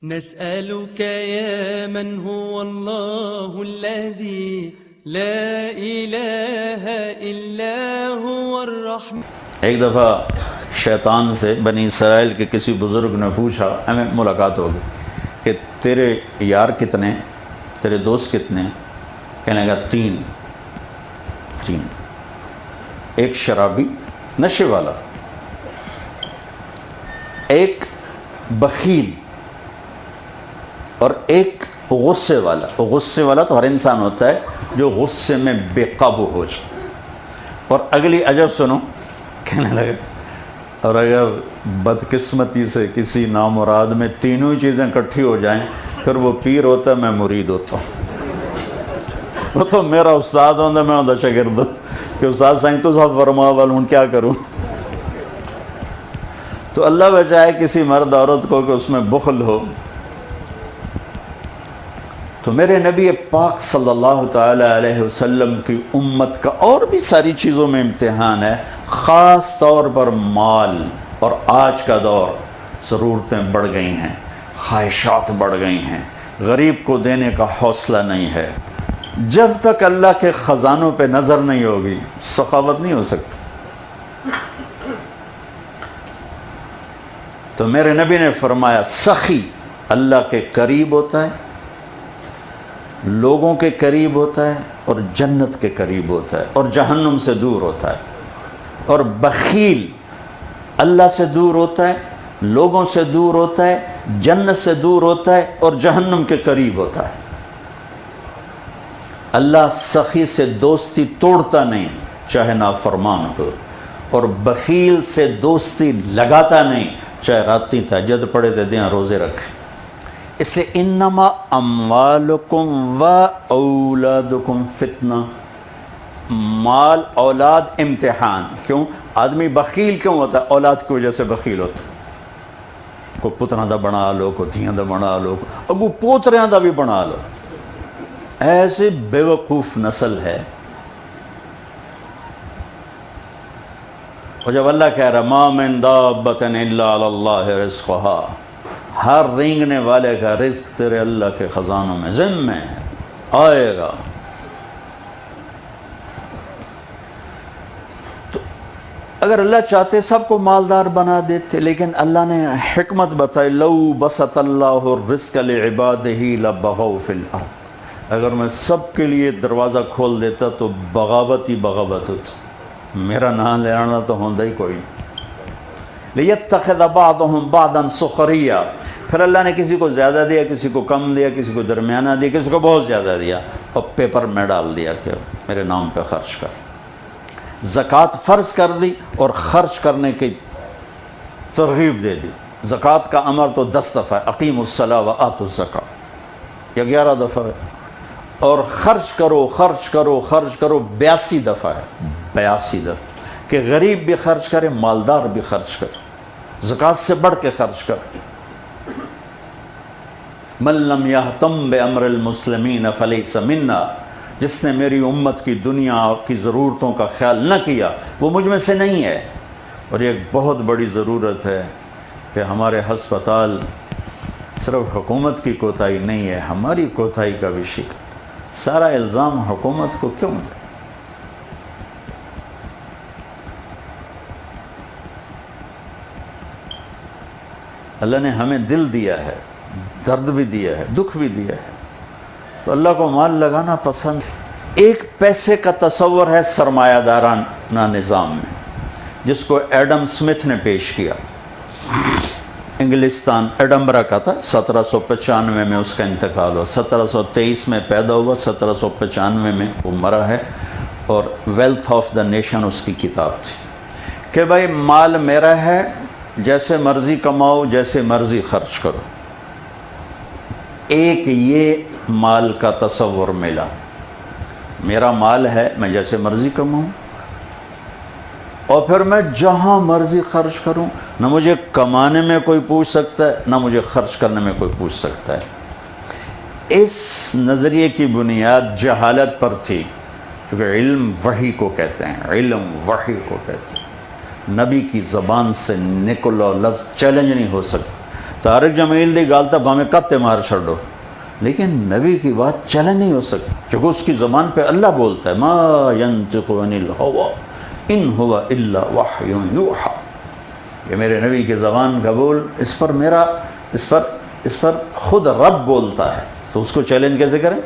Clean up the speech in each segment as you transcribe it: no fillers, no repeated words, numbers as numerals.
نسألك يا من هو الله الذي لا إله إلا هو الرحمن. ایک دفعہ شیطان سے بنی اسرائیل کے کسی بزرگ نے پوچھا، ہمیں ملاقات ہوگی، کہ تیرے یار کتنے، تیرے دوست کتنے؟ کہنے لگا تین. ایک شرابی نشے والا، ایک بخیل، اور ایک غصے والا. غصے والا تو ہر انسان ہوتا ہے جو غصے میں بے قابو ہو جائے. اور اگلی عجب سنو، کہنے لگا اور اگر بدقسمتی سے کسی نامراد میں تینوں ہی چیزیں اکٹھی ہو جائیں، پھر وہ پیر ہوتا ہے، میں مرید ہوتا ہوں. وہ تو میرا استاد ہوتا ہے، میں ہوتا شاگرد کہ استاد سائیں تو صاحب فرما والا ہوں، کیا کروں. تو اللہ بچائے کسی مرد عورت کو کہ اس میں بخل ہو. تو میرے نبی پاک صلی اللہ تعالی علیہ وسلم کی امت کا اور بھی ساری چیزوں میں امتحان ہے، خاص طور پر مال. اور آج کا دور ضرورتیں بڑھ گئی ہیں، خواہشات بڑھ گئی ہیں، غریب کو دینے کا حوصلہ نہیں ہے. جب تک اللہ کے خزانوں پہ نظر نہیں ہوگی سخاوت نہیں ہو سکتی. تو میرے نبی نے فرمایا سخی اللہ کے قریب ہوتا ہے، لوگوں کے قریب ہوتا ہے، اور جنت کے قریب ہوتا ہے، اور جہنم سے دور ہوتا ہے. اور بخیل اللہ سے دور ہوتا ہے، لوگوں سے دور ہوتا ہے، جنت سے دور ہوتا ہے، اور جہنم کے قریب ہوتا ہے. اللہ سخی سے دوستی توڑتا نہیں چاہے نافرمان ہو، اور بخیل سے دوستی لگاتا نہیں چاہے راتی تہجد پڑھے تے دیاں روزے رکھے. اس لیے انما اموالکم و اولادکم فتنہ، مال اولاد امتحان. کیوں آدمی بخیل کیوں ہوتا ہے؟ اولاد کی وجہ سے بخیل ہوتا ہے. کو پتروں دا بنا لو، کو دھیاں دا بنا لو، اگو پوتریاں دا بھی بنا لو. ایسے بے وقوف نسل ہے. اور جب اللہ کہہ رہا ما من دابۃ الا علی اللہ رزقها، ہر رینگنے والے کا رزق تیرے اللہ کے خزانوں میں ذمہ ہے، آئے گا. تو اگر اللہ چاہتے سب کو مالدار بنا دیتے، لیکن اللہ نے حکمت بتائی لو بسط اللہ الرزق لعبادہ لبغوا فی الارض. اگر میں سب کے لیے دروازہ کھول دیتا تو بغاوت ہی بغاوت ہوتا. میرا نام لینا تو ہوندہ ہی کوئی نہیں. لیتخذ بعضهم بعضا سخریا، پھر اللہ نے کسی کو زیادہ دیا، کسی کو کم دیا، کسی کو درمیانہ دیا، کسی کو بہت زیادہ دیا، اور پیپر میں ڈال دیا کہ میرے نام پہ خرچ کر. زکوٰۃ فرض کر دی اور خرچ کرنے کی ترغیب دے دی. زکوٰۃ کا امر تو 10 دفعہ ہے، اقیموا الصلاۃ وآتوا الزکاۃ، یا 11 دفعہ ہے. اور خرچ کرو خرچ کرو خرچ کرو 82 دفعہ ہے، 82 دفعہ، کہ غریب بھی خرچ کرے، مالدار بھی خرچ کرے، زکوٰۃ سے بڑھ کے خرچ کرے. من لم یہتم بامر المسلمین فلیس منا، جس نے میری امت کی دنیا کی ضرورتوں کا خیال نہ کیا وہ مجھ میں سے نہیں ہے. اور یہ ایک بہت بڑی ضرورت ہے کہ ہمارے ہسپتال صرف حکومت کی کوتاہی نہیں ہے، ہماری کوتاہی کا بھی شکار. سارا الزام حکومت کو کیوں دے؟ اللہ نے ہمیں دل دیا ہے، درد بھی دیا ہے، دکھ بھی دیا ہے، تو اللہ کو مال لگانا پسند. ایک پیسے کا تصور ہے سرمایہ دارانہ نظام میں، جس کو ایڈم سمتھ نے پیش کیا. انگلستان ایڈمبرا کا تھا، 1795 میں اس کا انتقال ہوا، 1723 میں پیدا ہوا، 1795 میں وہ مرا ہے. اور ویلتھ آف دا نیشن اس کی کتاب تھی کہ بھائی مال میرا ہے، جیسے مرضی کماؤ، جیسے مرضی خرچ کرو. ایک یہ مال کا تصور ملا، میرا مال ہے، میں جیسے مرضی کماؤں، اور پھر میں جہاں مرضی خرچ کروں. نہ مجھے کمانے میں کوئی پوچھ سکتا ہے، نہ مجھے خرچ کرنے میں کوئی پوچھ سکتا ہے. اس نظریے کی بنیاد جہالت پر تھی، کیونکہ علم وحی کو کہتے ہیں، علم وحی کو کہتے ہیں. نبی کی زبان سے نکلا لفظ چیلنج نہیں ہو سکتا. طارق جمیل دی گال تب ہمیں کتے مار چھڑو، لیکن نبی کی بات چلن نہیں ہو سکتی، چونکہ اس کی زبان پہ اللہ بولتا ہے ما ینطق عن الہوی ان هو الا وحی یوحی، یہ میرے نبی کی زبان کا بول، اس پر خود رب بولتا ہے، تو اس کو چیلنج کیسے کریں؟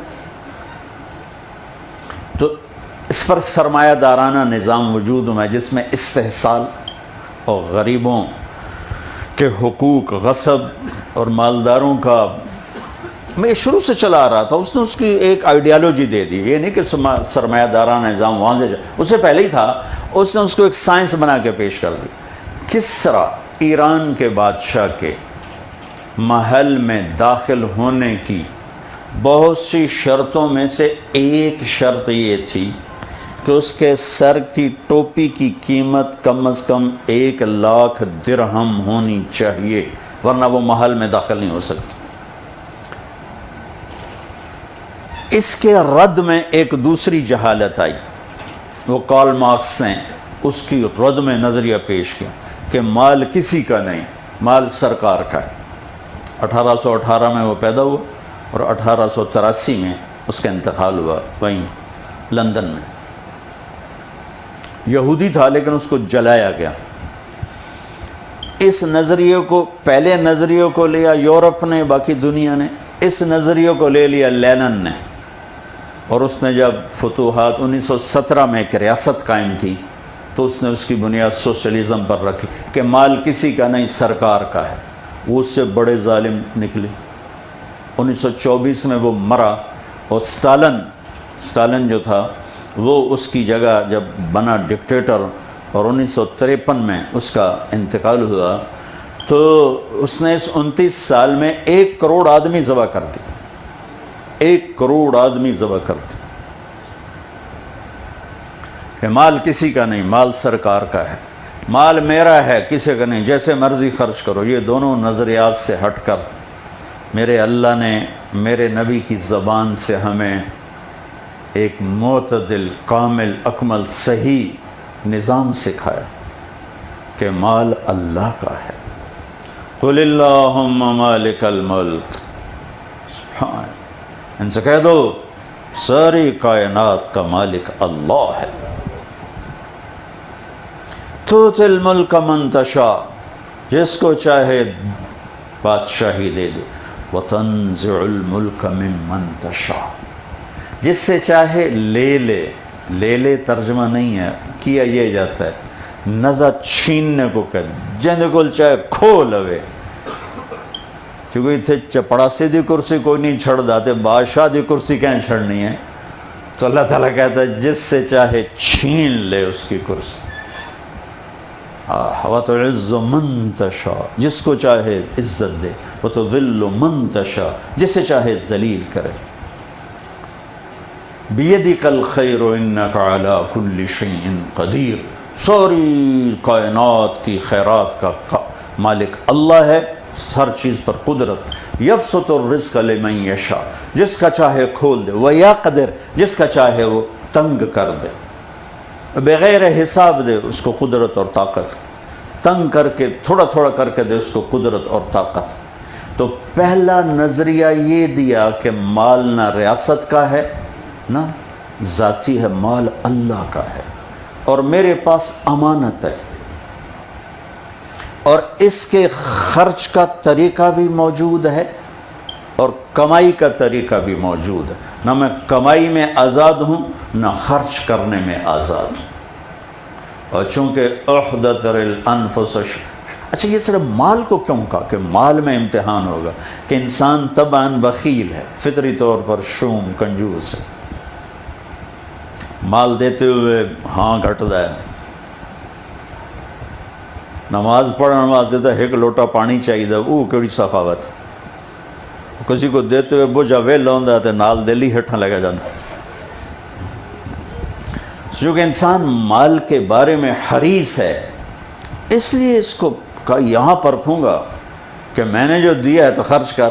تو اس پر سرمایہ دارانہ نظام وجود میں جس میں استحصال اور غریبوں کے حقوق غصب اور مالداروں کا میں شروع سے چلا آ رہا تھا، اس نے اس کی ایک آئیڈیالوجی دے دی، یہ نہیں کہ سرمایہ دارانہ نظام وہاں سے اس سے پہلے ہی تھا، اس نے اس کو ایک سائنس بنا کے پیش کر دی۔ کسرا ایران کے بادشاہ کے محل میں داخل ہونے کی بہت سی شرطوں میں سے ایک شرط یہ تھی کہ اس کے سر کی ٹوپی کی قیمت کم از کم 1,00,000 درہم ہونی چاہیے، ورنہ وہ محل میں داخل نہیں ہو سکتا۔ اس کے رد میں ایک دوسری جہالت آئی، وہ کارل مارکس نے اس کی رد میں نظریہ پیش کیا کہ مال کسی کا نہیں، مال سرکار کا ہے۔ 1818 میں وہ پیدا ہوا اور 1883 میں اس کا انتقال ہوا وہیں لندن میں۔ یہودی تھا لیکن اس کو جلایا گیا۔ اس نظریے کو، پہلے نظریے کو لیا یورپ نے، باقی دنیا نے، اس نظریے کو لے لیا لینن نے، اور اس نے جب فتوحات 1917 میں ایک ریاست قائم کی تو اس نے اس کی بنیاد سوشلزم پر رکھی کہ مال کسی کا نہیں، سرکار کا ہے۔ وہ اس سے بڑے ظالم نکلے۔ 1924 میں وہ مرا، اور سٹالن جو تھا وہ اس کی جگہ جب بنا ڈکٹیٹر، اور 1953 میں اس کا انتقال ہوا، تو اس نے اس 29 سال میں 1 کروڑ آدمی ذبح کر دی، 1 کروڑ آدمی ذبح کر دی کہ مال کسی کا نہیں، مال سرکار کا ہے، مال میرا ہے کسی کا نہیں، جیسے مرضی خرچ کرو۔ یہ دونوں نظریات سے ہٹ کر میرے اللہ نے میرے نبی کی زبان سے ہمیں ایک معتدل، کامل، اکمل، صحیح نظام سکھایا کہ مال اللہ کا ہے۔ قل اللہم مالک الملک، ان سے کہہ دو ساری کائنات کا مالک اللہ ہے۔ تؤتی الملک من تشاء، جس کو چاہے بادشاہی دے دے، وتنزع الملک ممن تشاء، جس سے چاہے لے لے ترجمہ نہیں ہے، کیا یہ جاتا ہے نزع چھیننے کو کہتے، جن کو چاہے کھو لوے، کیونکہ اتنے چپڑاسی دی کرسی کوئی نہیں چھڑ داتے، بادشاہ دی کرسی کہیں چھڑنی ہے، تو اللہ تعالیٰ کہتا ہے جس سے چاہے چھین لے اس کی کرسی۔ وَتُعِزُّ مَن تَشَاءُ، جس کو چاہے عزت دے، وَتُذِلُّ مَن تَشَاءُ، جسے چاہے ذلیل کرے۔ بِيَدِكَ الْخَيْرُ إِنَّكَ عَلَىٰ كُلِّ شَيْءٍ قَدِيرٌ، ساری کائنات کی خیرات کا مالک اللہ ہے، ہر چیز پر قدرت۔ یبسط الرزق لمن یشاء، جس کا چاہے کھول دے، ویقدر، جس کا چاہے وہ تنگ کر دے، بغیر حساب دے اس کو قدرت اور طاقت، تنگ کر کے تھوڑا تھوڑا کر کے دے اس کو قدرت اور طاقت۔ تو پہلا نظریہ یہ دیا کہ مال نہ ریاست کا ہے نہ ذاتی ہے، مال اللہ کا ہے اور میرے پاس امانت ہے، اور اس کے خرچ کا طریقہ بھی موجود ہے اور کمائی کا طریقہ بھی موجود ہے، نہ میں کمائی میں آزاد ہوں نہ خرچ کرنے میں آزاد ہوں۔ اور چونکہ احدت الانفس، اچھا یہ صرف مال کو کیوں کہا کہ مال میں امتحان ہوگا کہ انسان طبعاً بخیل ہے، فطری طور پر شوم، کنجوس ہے، مال دیتے ہوئے ہاں گھٹدا ہے، نماز پڑھنے واسطے ایک لوٹا پانی چاہیے، وہ کیڑی سخاوت، کسی کو دیتے ہوئے بجھا وے لاؤندا تے نال دلی ہٹھاں لگا جاتا۔ چونکہ انسان مال کے بارے میں حریص ہے، اس لیے اس کو کہا یہاں پرکھوں گا کہ میں نے جو دیا ہے تو خرچ کر،